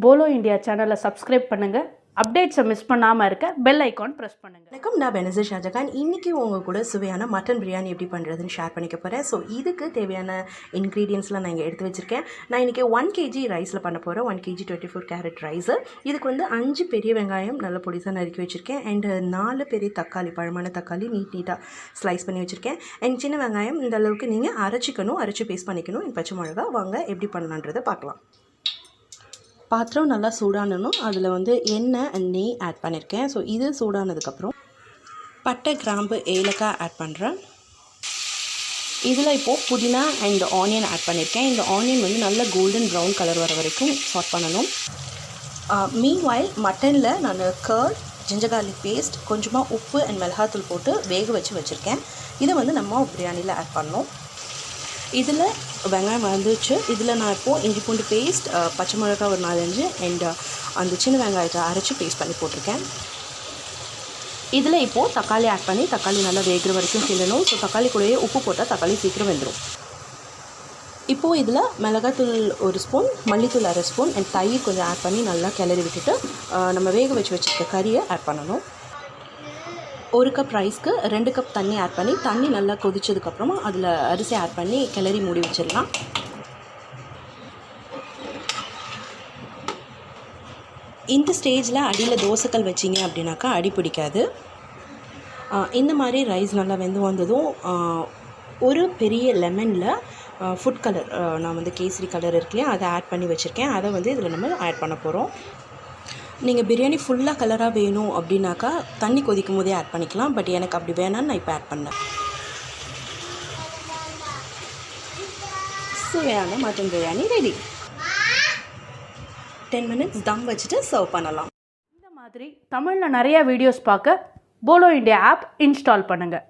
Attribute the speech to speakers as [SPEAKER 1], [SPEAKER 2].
[SPEAKER 1] Polo India சேனலை subscribe பண்ணுங்கள். அப்டேட்ஸை miss பண்ணாமல் இருக்க பெல் ஐக்கான் ப்ரெஸ் பண்ணுங்கள்.
[SPEAKER 2] வணக்கம், நான் பெனசர் ஷாஜகான். இன்றைக்கி உங்கள் கூட சுவையான மட்டன் பிரியாணி எப்படி பண்ணுறதுன்னு ஷேர் பண்ணிக்க போகிறேன். ஸோ இதுக்கு தேவையான இன்க்ரீடியன்ஸ்லாம் நான் இங்கே எடுத்து வச்சுருக்கேன். நான் இன்றைக்கி 1 kg ரைஸில் பண்ண போகிறேன். 1 kg 24 கேரட் ரைஸு. இதுக்கு வந்து 5 பெரிய வெங்காயம் நல்ல பொடிசாக நறுக்கி வச்சுருக்கேன். அண்ட் 4 பெரிய தக்காளி, பழமான தக்காளி நீட்டாக ஸ்லைஸ் பண்ணி வச்சுருக்கேன். அண்ட் சின்ன வெங்காயம் இந்த அளவுக்கு நீங்கள் அரைச்சி பேஸ்ட் பண்ணிக்கணும். பச்சை மிளகா. வாங்க எப்படி பண்ணலான்றதை பார்க்கலாம். பாத்திரம் நல்லா சூடானணும். அதில் வந்து எண்ணெய் அண்ட் நெய் ஆட் பண்ணியிருக்கேன். ஸோ இது சூடானதுக்கப்புறம் பட்டை, கிராம்பு, ஏலக்காய் ஆட் பண்ணுறேன். இதில் இப்போது புதினா அண்ட் ஆனியன் ஆட் பண்ணியிருக்கேன். இந்த ஆனியன் வந்து நல்ல கோல்டன் ப்ரௌன் கலர் வர வரைக்கும் சாட் பண்ணணும். மீன்வாயில் மட்டனில் நான் கர்ட், ஜிஞ்சர் கார்லிக் பேஸ்ட், கொஞ்சமாக உப்பு அண்ட் மிளகாத்தூள் போட்டு வேக வச்சுருக்கேன். இதை வந்து நம்ம பிரியாணியில் ஆட் பண்ணணும். இதில் வெங்காயம் வந்துச்சு. இதில் நான் இப்போது இஞ்சி பூண்டு பேஸ்ட், பச்சை மிளகா ஒரு 4-5 அண்ட் அந்த சின்ன வெங்காயத்தை அரைச்சி பேஸ்ட் பண்ணி போட்டிருக்கேன். இதில் இப்போது தக்காளி ஆட் பண்ணி தக்காளி நல்லா வேகிற வரைக்கும் கிண்டணும். ஸோ தக்காளி கூடயே உப்பு போட்டால் தக்காளி சீக்கிரம் வெந்துடும். இப்போது இதில் மிளகாத்தூள் 1 ஸ்பூன், மல்லித்தூள் 1/2 ஸ்பூன் அண்ட் தயிர் கொஞ்சம் ஆட் பண்ணி நல்லா கிளறி விட்டுட்டு நம்ம வேக வச்சுருக்க கறியை ஆட் பண்ணணும். 1 கப் ரைஸ்க்கு 2 கப் தண்ணி ஆட் பண்ணி தண்ணி நல்லா கொதிச்சதுக்கப்புறமா அதில் அரிசி ஆட் பண்ணி கிளறி மூடி வச்சிடலாம். இந்த ஸ்டேஜில் அடியில் தோசைக்கல் வச்சிங்க அப்படின்னாக்கா அடி பிடிக்காது. இந்த மாதிரி ரைஸ் நல்லா வெந்து வந்ததும் ஒரு பெரிய லெமனில் ஃபுட் கலர், நான் வந்து கேசரி கலர் இருக்குல்லையா, அதை ஆட் பண்ணி வச்சுருக்கேன். அதை வந்து இதில் நம்ம ஆட் பண்ண போகிறோம். நீங்கள் பிரியாணி ஃபுல்லாக கலராக வேணும் அப்படின்னாக்கா தண்ணி கொதிக்கும் போதே ஆட் பண்ணிக்கலாம். பட் எனக்கு அப்படி வேணான்னு நான் இப்போ ஆட் பண்ணேன். சுவையான மட்டன் பிரியாணி ரெடி. 10 minutes தம் வச்சுட்டு சர்வ் பண்ணலாம்.
[SPEAKER 1] இந்த மாதிரி தமிழில் நிறைய வீடியோஸ் பார்க்க போலோ இந்தியா ஆப் இன்ஸ்டால் பண்ணுங்கள்.